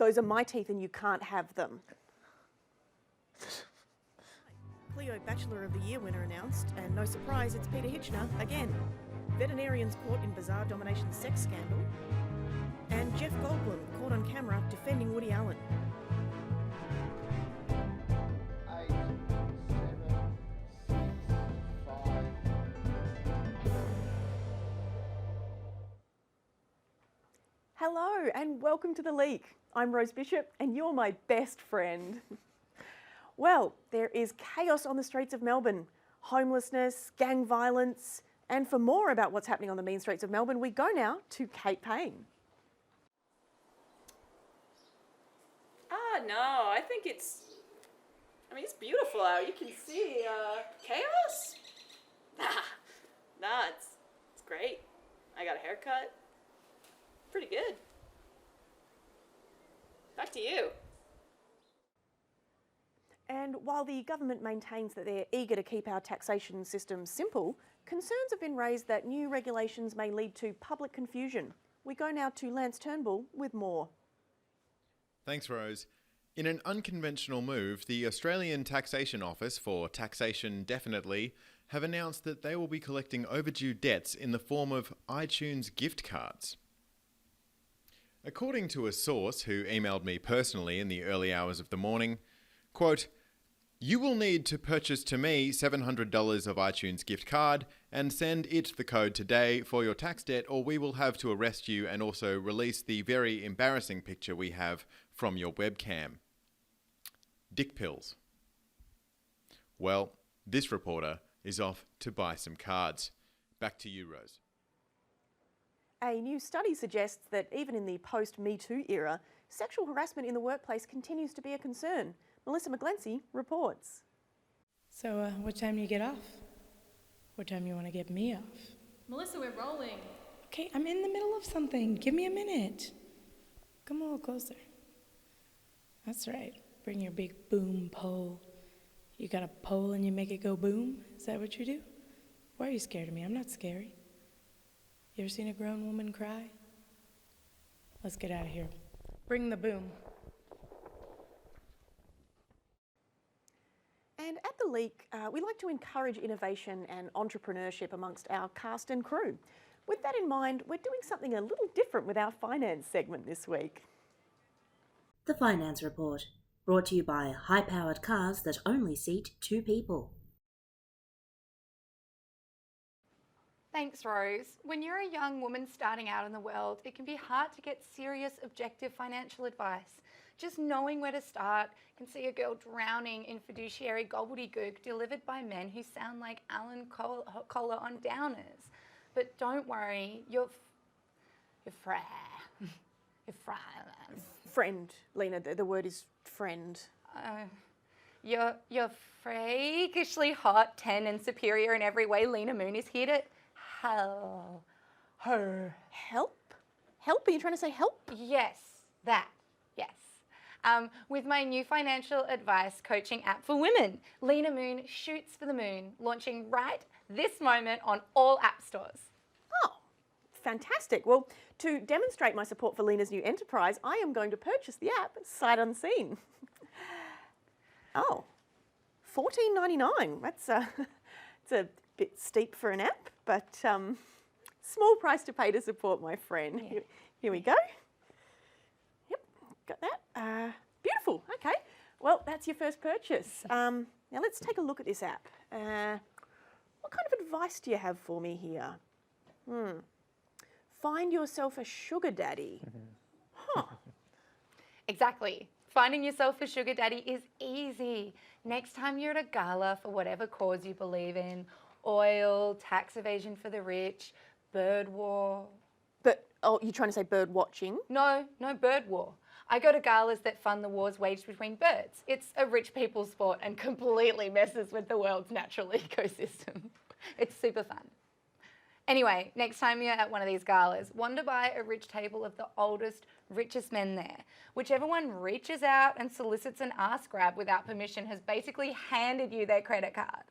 Those are my teeth and you can't have them. Cleo Bachelor of the Year winner announced, and no surprise, it's Peter Hitchner again. Veterinarians caught in bizarre domination sex scandal. And Jeff Goldblum caught on camera defending Woody Allen. Hello and welcome to The Leak. I'm Rose Bishop and you're my best friend. Well, there is chaos on the streets of Melbourne, homelessness, gang violence, and for more about what's happening on the mean streets of Melbourne, we go now to Kate Payne. No, I think it's beautiful out. You can see chaos. It's great. I got a haircut. Pretty good. Back to you. And while the government maintains that they're eager to keep our taxation system simple, concerns have been raised that new regulations may lead to public confusion. We go now to Lance Turnbull with more. Thanks, Rose. In an unconventional move, the Australian Taxation Office for Taxation Definitely have announced that they will be collecting overdue debts in the form of iTunes gift cards. According to a source who emailed me personally in the early hours of the morning, quote, "You will need to purchase to me $700 of iTunes gift card and send it the code today for your tax debt, or we will have to arrest you and also release the very embarrassing picture we have from your webcam. Dick pills." Well, this reporter is off to buy some cards. Back to you, Rose. A new study suggests that even in the post-Me Too era, sexual harassment in the workplace continues to be a concern. Melissa McGlency reports. So, what time do you get off? What time you want to get me off? Melissa, we're rolling. Okay, I'm in the middle of something. Give me a minute. Come a little closer. That's right. Bring your big boom pole. You got a pole and you make it go boom? Is that what you do? Why are you scared of me? I'm not scary. You ever seen a grown woman cry? Let's get out of here. Bring the boom. And at The Leak, we like to encourage innovation and entrepreneurship amongst our cast and crew. With that in mind, we're doing something a little different with our finance segment this week. The Finance Report, brought to you by high-powered cars that only seat 2 people. Thanks, Rose. When you're a young woman starting out in the world, it can be hard to get serious, objective financial advice. Just knowing where to start can see a girl drowning in fiduciary gobbledygook delivered by men who sound like Alan Kohler on Downers. But don't worry, you're Friend, Lena, the word is friend. You're freakishly hot, 10 and superior in every way. Lena Moon is here to help her. Help? Help? Are you trying to say help? Yes, that. Yes. With my new financial advice coaching app for women, Lena Moon Shoots for the Moon, launching right this moment on all app stores. Oh, fantastic. Well, to demonstrate my support for Lena's new enterprise, I am going to purchase the app sight unseen. Oh, $14.99. That's it's a bit steep for an app, but small price to pay to support my friend. Yeah. Here we go. Yep, got that. Beautiful. Okay. Well, that's your first purchase. Now let's take a look at this app. What kind of advice do you have for me here? Find yourself a sugar daddy. Huh. Exactly. Finding yourself a sugar daddy is easy. Next time you're at a gala for whatever cause you believe in, oil, tax evasion for the rich, bird war. But, oh, you're trying to say bird watching? No bird war. I go to galas that fund the wars waged between birds. It's a rich people's sport and completely messes with the world's natural ecosystem. It's super fun. Anyway, next time you're at one of these galas, wander by a rich table of the oldest, richest men there. Whichever one reaches out and solicits an ass grab without permission has basically handed you their credit card.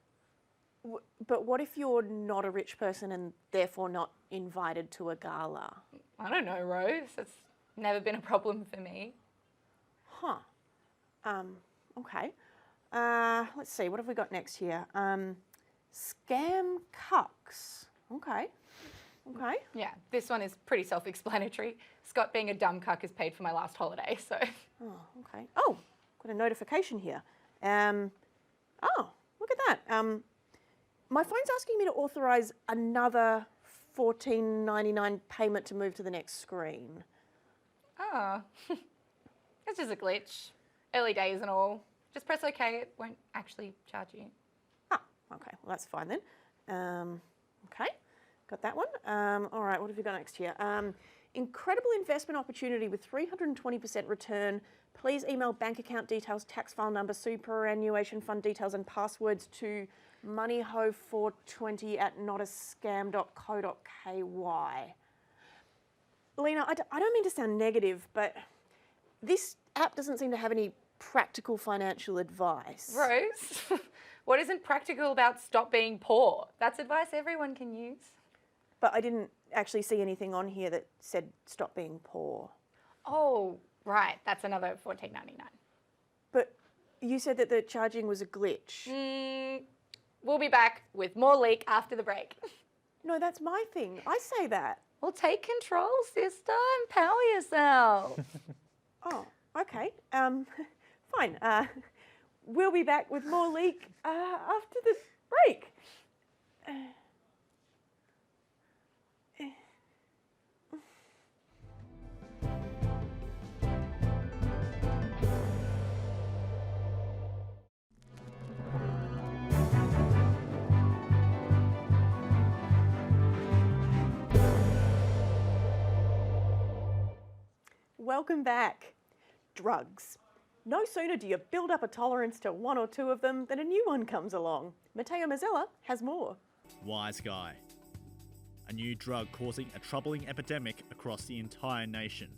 But what if you're not a rich person and therefore not invited to a gala? I don't know, Rose. It's never been a problem for me. Huh. Okay. Let's see, what have we got next here? Scam cucks. Okay. Okay. Yeah, this one is pretty self-explanatory. Scott being a dumb cuck has paid for my last holiday, so. Oh, okay. Oh, got a notification here. Oh, look at that. My phone's asking me to authorise another $14.99 payment to move to the next screen. Oh, it's just a glitch. Early days and all. Just press OK, it won't actually charge you. Ah, okay, well that's fine then. Okay, got that one. All right, what have we got next here? Incredible investment opportunity with 320% return. Please email bank account details, tax file number, superannuation fund details and passwords to moneyho420@notascam.co.ky. Lena, I don't mean to sound negative, but this app doesn't seem to have any practical financial advice. Rose, what isn't practical about stop being poor? That's advice everyone can use. But I didn't actually see anything on here that said stop being poor. Oh, right, that's another $14.99. But you said that the charging was a glitch. We'll be back with more leak after the break. No, that's my thing. I say that. Well, take control, sister. Empower yourself. Oh, okay. Fine. We'll be back with more leak after the break. Welcome back. Drugs. No sooner do you build up a tolerance to one or two of them than a new one comes along. Matteo Mazzella has more. Wise Guy. A new drug causing a troubling epidemic across the entire nation.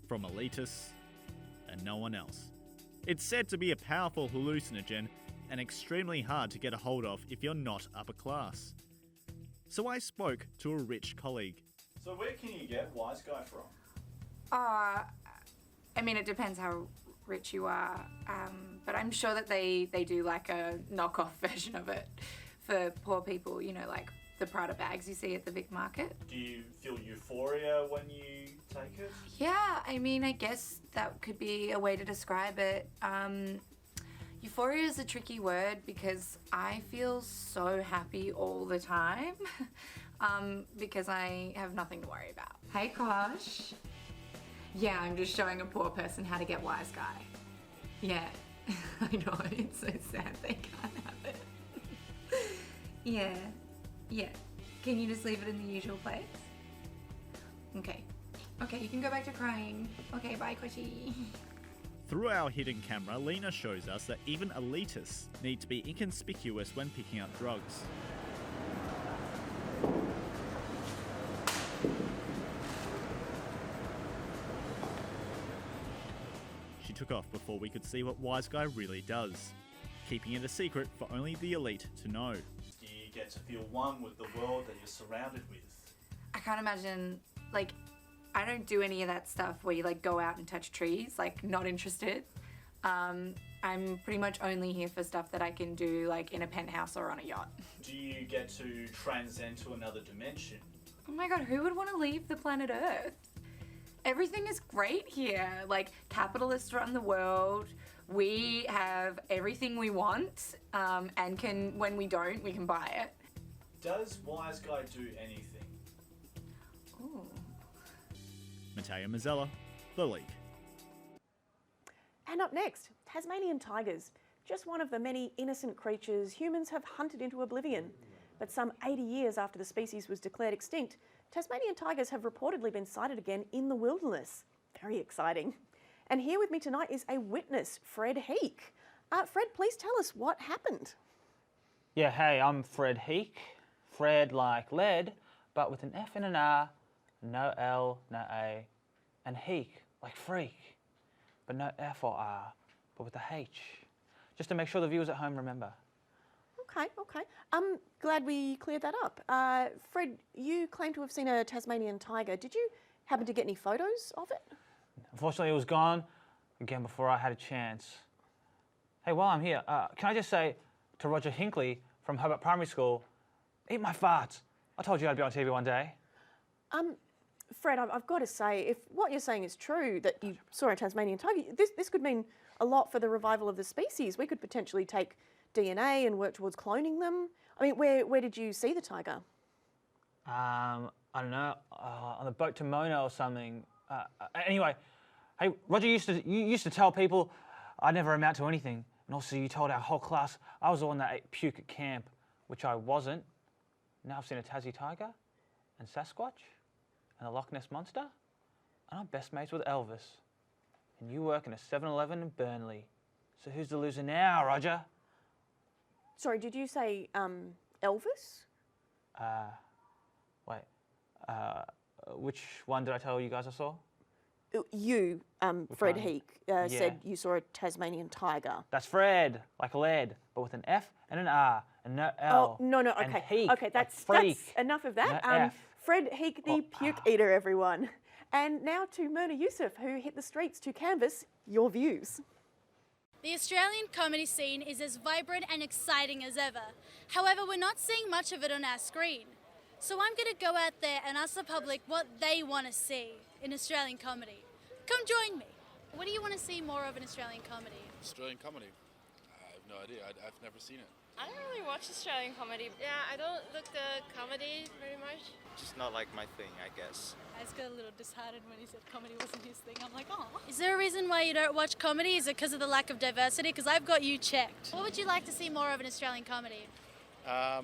From elitists and no one else. It's said to be a powerful hallucinogen and extremely hard to get a hold of if you're not upper class. So I spoke to a rich colleague. So where can you get Wise Guy from? I mean, it depends how rich you are, but I'm sure that they do like a knockoff version of it for poor people, you know, like the Prada bags you see at the Vic Market. Do you feel euphoria when you take it? Yeah, I mean, I guess that could be a way to describe it. Euphoria is a tricky word because I feel so happy all the time because I have nothing to worry about. Hey, Kosh. Yeah, I'm just showing a poor person how to get Wise Guy. Yeah, I know, it's so sad they can't have it. Yeah. Can you just leave it in the usual place? Okay, you can go back to crying. Okay, bye, Koshy. Through our hidden camera, Lena shows us that even elitists need to be inconspicuous when picking up drugs. She took off before we could see what Wise Guy really does, keeping it a secret for only the elite to know. Do you get to feel one with the world that you're surrounded with? I can't imagine, like, I don't do any of that stuff where you like go out and touch trees, like not interested. I'm pretty much only here for stuff that I can do like in a penthouse or on a yacht. Do you get to transcend to another dimension? Oh my god, who would want to leave the planet Earth? Everything is great here. Like, capitalists run the world. We have everything we want, and when we don't, we can buy it. Does Wise Guy do anything? Ooh. Matteo Mazzella, The Leak. And up next, Tasmanian tigers. Just one of the many innocent creatures humans have hunted into oblivion. But some 80 years after the species was declared extinct, Tasmanian tigers have reportedly been sighted again in the wilderness. Very exciting. And here with me tonight is a witness, Fred Heek. Fred, please tell us what happened. Yeah, hey, I'm Fred Heek. Fred like lead, but with an F and an R, no L, no A, and Heek like freak, but no F or R, but with a H. Just to make sure the viewers at home remember. Okay. I'm glad we cleared that up. Fred, you claim to have seen a Tasmanian tiger. Did you happen to get any photos of it? Unfortunately, it was gone. again before I had a chance. Hey, while I'm here, can I just say to Roger Hinckley from Hobart Primary School, eat my farts. I told you I'd be on TV one day. Fred, I've got to say, if what you're saying is true, that you saw a Tasmanian tiger, this could mean a lot for the revival of the species. We could potentially take DNA and work towards cloning them. I mean, where did you see the tiger? I don't know, on the boat to Mona or something. Anyway, hey, Roger you used to tell people I'd never amount to anything. And also you told our whole class I was the one that ate puke at camp, which I wasn't. Now I've seen a Tassie tiger and Sasquatch and the Loch Ness Monster, and I'm best mates with Elvis. And you work in a 7-Eleven in Burnley. So who's the loser now, Roger? Sorry, did you say Elvis? Wait, which one did I tell you guys I saw? You, Fred one? Heek, Yeah. said you saw a Tasmanian tiger. That's Fred, like lead, but with an F and an R and no L. Oh, no, and okay. Heek, Okay, like that's freak. enough of that. No F. Fred Heek, the puke eater, everyone. And now to Myrna Yusuf, who hit the streets to canvass your views. The Australian comedy scene is as vibrant and exciting as ever. However, we're not seeing much of it on our screen. So I'm going to go out there and ask the public what they want to see in Australian comedy. Come join me. What do you want to see more of in Australian comedy? Australian comedy? I have no idea. I've never seen it. I don't really watch Australian comedy. Yeah, I don't look the comedy very much. Just not like my thing, I guess. I just got a little disheartened when he said comedy wasn't his thing. I'm like, oh. Is there a reason why you don't watch comedy? Is it because of the lack of diversity? Because I've got you checked. What would you like to see more of in Australian comedy?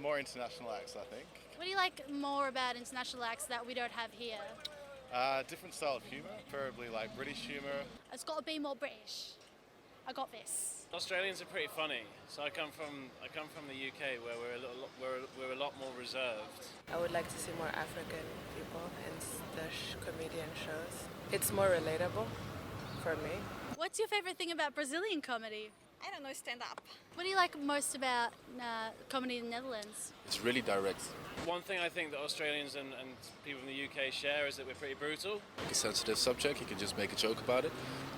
More international acts, I think. What do you like more about international acts that we don't have here? Different style of humour, preferably like British humour. It's got to be more British. I got this. Australians are pretty funny. So I come from the UK where we're a lot more reserved. I would like to see more African people in the comedian shows. It's more relatable for me. What's your favourite thing about Brazilian comedy? I don't know, stand up. What do you like most about comedy in the Netherlands? It's really direct. One thing I think that Australians and people in the UK share is that we're pretty brutal. Like a sensitive subject, you can just make a joke about it.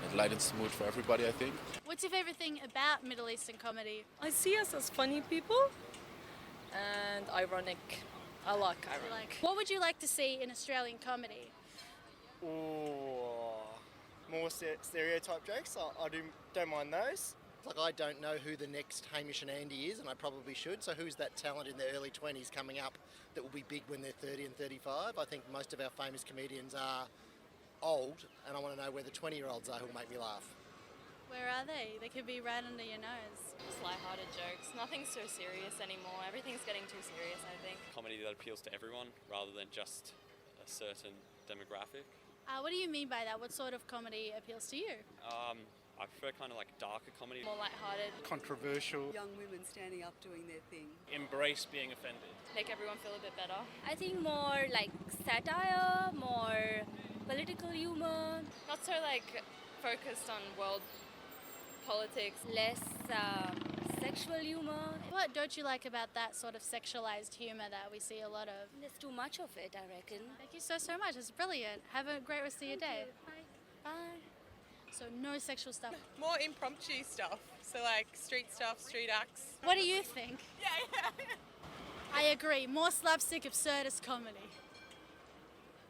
It lightens the mood for everybody, I think. What's your favourite thing about Middle Eastern comedy? I see us as funny people and ironic. I like ironic. What would you like to see in Australian comedy? Ooh, more stereotype jokes. I don't mind those. Like, I don't know who the next Hamish and Andy is, and I probably should. So who's that talent in their early 20s coming up that will be big when they're 30 and 35? I think most of our famous comedians are old, and I want to know where the 20-year-olds are who'll make me laugh. Where are they? They could be right under your nose. Just lighthearted jokes. Nothing's so serious anymore. Everything's getting too serious, I think. Comedy that appeals to everyone rather than just a certain demographic. What do you mean by that? What sort of comedy appeals to you? I prefer kind of like darker comedy. More lighthearted. Controversial. Young women standing up doing their thing. Embrace being offended. Make everyone feel a bit better. I think more like satire, more political humor. Not so like focused on world politics. Less sexual humor. What don't you like about that sort of sexualized humor that we see a lot of? There's too much of it, I reckon. Thank you so much. It's brilliant. Have a great rest of your day. Bye. Bye. So no sexual stuff. More impromptu stuff. So like street stuff, street acts. What do you think? Yeah. I agree. More slapstick absurdist comedy.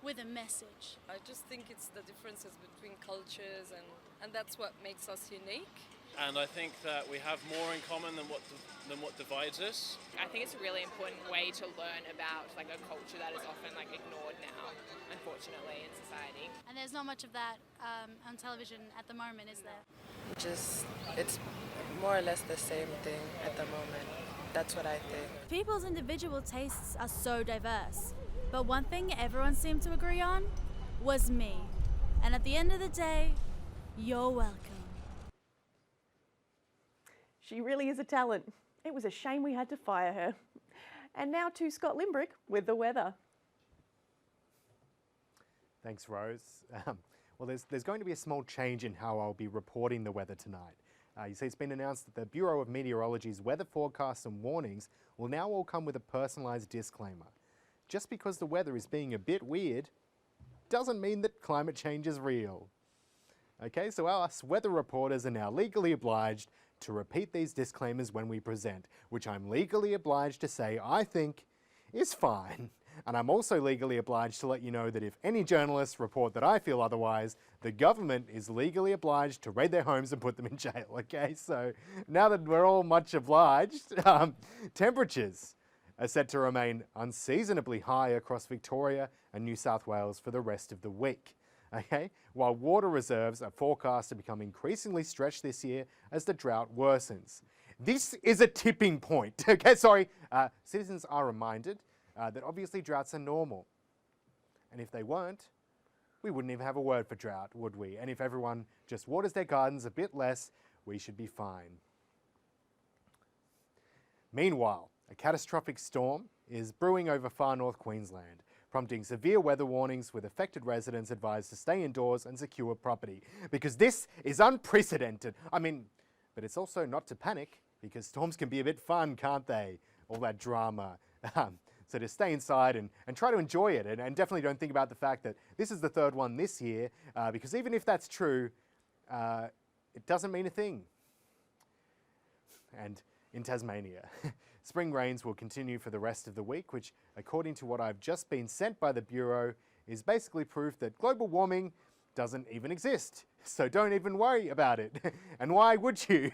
With a message. I just think it's the differences between cultures and that's what makes us unique. And I think that we have more in common than what divides us. I think it's a really important way to learn about like a culture that is often like ignored now, unfortunately, in society. And there's not much of that on television at the moment, is there? It's more or less the same thing at the moment. That's what I think. People's individual tastes are so diverse, but one thing everyone seemed to agree on was me. And at the end of the day, you're welcome. She really is a talent. It was a shame we had to fire her. And now to Scott Limbrick with the weather. Thanks, Rose. Well, there's going to be a small change in how I'll be reporting the weather tonight. You see, it's been announced that the Bureau of Meteorology's weather forecasts and warnings will now all come with a personalised disclaimer. Just because the weather is being a bit weird doesn't mean that climate change is real. Okay, so us weather reporters are now legally obliged to repeat these disclaimers when we present, which I'm legally obliged to say I think is fine. And I'm also legally obliged to let you know that if any journalists report that I feel otherwise, the government is legally obliged to raid their homes and put them in jail, okay? So now that we're all much obliged, temperatures are set to remain unseasonably high across Victoria and New South Wales for the rest of the week. Okay? While water reserves are forecast to become increasingly stretched this year as the drought worsens. This is a tipping point. Okay, sorry. Citizens are reminded that obviously droughts are normal. And if they weren't, we wouldn't even have a word for drought, would we? And if everyone just waters their gardens a bit less, we should be fine. Meanwhile, a catastrophic storm is brewing over far north Queensland, prompting severe weather warnings with affected residents advised to stay indoors and secure property. Because this is unprecedented. I mean, but it's also not to panic, because storms can be a bit fun, can't they? All that drama. So to stay inside and try to enjoy it, and definitely don't think about the fact that this is the third one this year, because even if that's true, it doesn't mean a thing. And in Tasmania, spring rains will continue for the rest of the week, which, according to what I've just been sent by the Bureau, is basically proof that global warming doesn't even exist. So don't even worry about it. And why would you?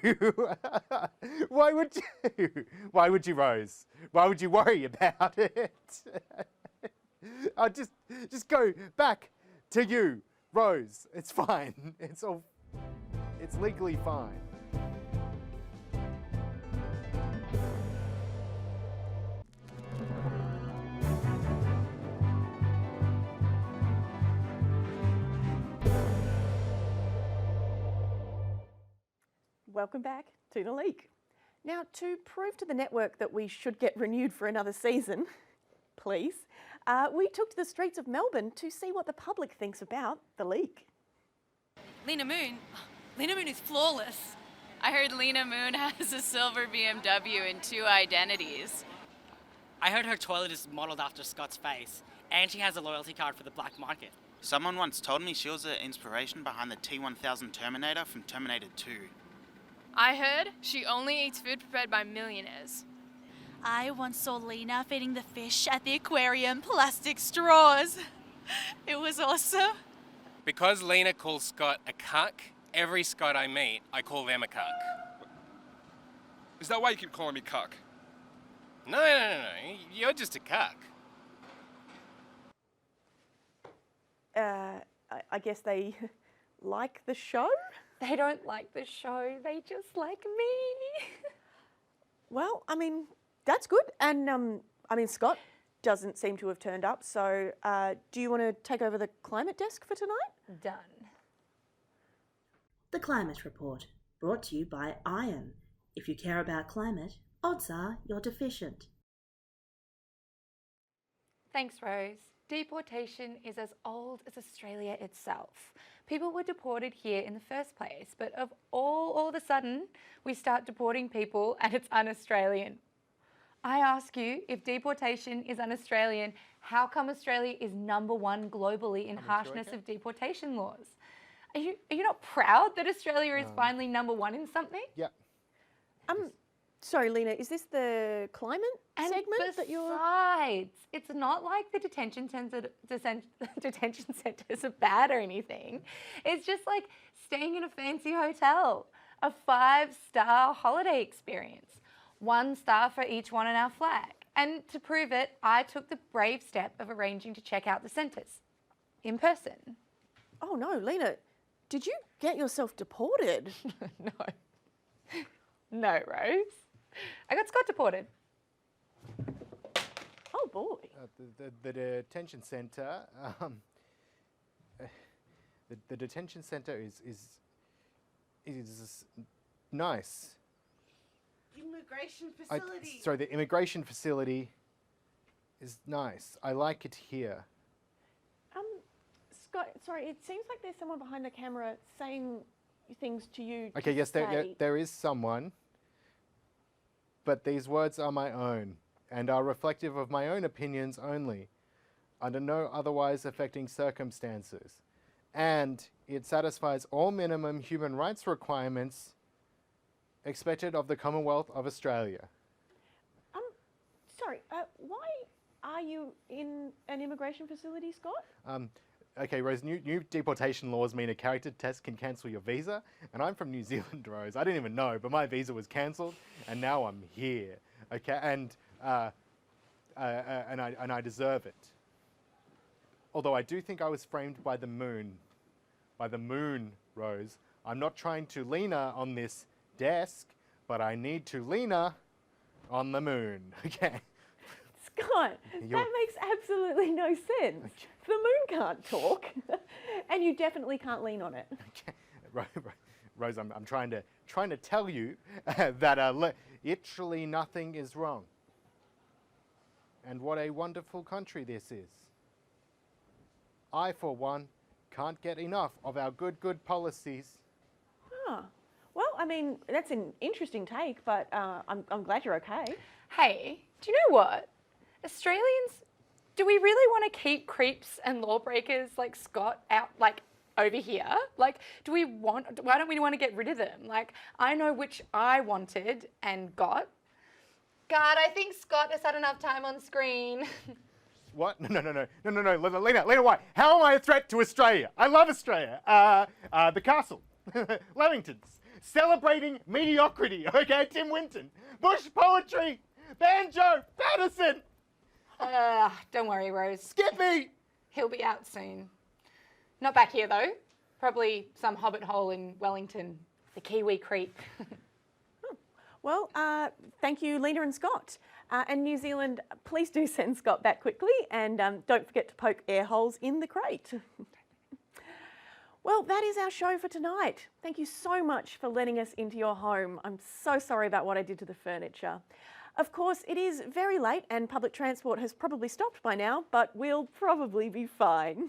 Why would you? Why would you, Rose? Why would you worry about it? I'll just go back to you, Rose. It's fine. It's legally fine. Welcome back to The Leak. Now, to prove to the network that we should get renewed for another season, please, we took to the streets of Melbourne to see what the public thinks about The Leak. Lena Moon is flawless. I heard Lena Moon has a silver BMW and 2 identities. I heard her toilet is modelled after Scott's face, and she has a loyalty card for the black market. Someone once told me she was the inspiration behind the T-1000 Terminator from Terminator 2. I heard she only eats food prepared by millionaires. I once saw Lena feeding the fish at the aquarium plastic straws. It was awesome. Because Lena calls Scott a cuck, every Scott I meet, I call them a cuck. Is that why you keep calling me cuck? No. You're just a cuck. I guess they like the show? They don't like the show, they just like me. Well, I mean, that's good. And, Scott doesn't seem to have turned up, so do you want to take over the climate desk for tonight? Done. The Climate Report, brought to you by Iron. If you care about climate, odds are you're deficient. Thanks, Rose. Deportation is as old as Australia itself. People were deported here in the first place, but all of a sudden, we start deporting people and it's un-Australian. I ask you, if deportation is un-Australian, how come Australia is #1 globally in harshness of deportation laws? Are you not proud that Australia is finally #1 in something? Yeah. Sorry, Lena, is this the climate segment that you're... Besides, it's not like the detention centres are bad or anything. It's just like staying in a fancy hotel, a 5-star holiday experience, 1 star for each one on our flag. And to prove it, I took the brave step of arranging to check out the centres in person. Oh no, Lena, did you get yourself deported? No, Rose. I got Scott deported. Oh boy. The detention centre. The detention centre is nice. Immigration facility. Sorry, the immigration facility is nice. I like it here. Scott, sorry, it seems like there's someone behind the camera saying things to you. Okay, yes, there is someone. But these words are my own, and are reflective of my own opinions only, under no otherwise affecting circumstances. and it satisfies all minimum human rights requirements expected of the Commonwealth of Australia. Sorry, why are you in an immigration facility, Scott? Okay, Rose, new deportation laws mean a character test can cancel your visa, and I'm from New Zealand, Rose. I didn't even know, but my visa was cancelled, and now I'm here. Okay, and I deserve it. Although I do think I was framed by the moon. By the moon, Rose. I'm not trying to lean her on this desk, but I need to lean her on the moon. Okay. Scott, that makes absolutely no sense. The moon can't talk, and you definitely can't lean on it. Rose, I'm trying to tell you that literally nothing is wrong. And what a wonderful country this is. I, for one, can't get enough of our good policies. Huh. Well, I mean, that's an interesting take, but I'm glad you're okay. Hey, do you know what? Australians, do we really want to keep creeps and lawbreakers like Scott out, like, over here? Like, why don't we want to get rid of them? Like, I know which I wanted and got. God, I think Scott has had enough time on screen. What? No, Lena, why? How am I a threat to Australia? I love Australia. The castle, Lamingtons, celebrating mediocrity, okay, Tim Winton, bush poetry, banjo, Patterson. Don't worry, Rose. Skippy! He'll be out soon. Not back here, though. Probably some hobbit hole in Wellington. The Kiwi creep. Well, thank you, Lena and Scott. And New Zealand, please do send Scott back quickly, and don't forget to poke air holes in the crate. Well, that is our show for tonight. Thank you so much for letting us into your home. I'm so sorry about what I did to the furniture. Of course, it is very late and public transport has probably stopped by now, but we'll probably be fine.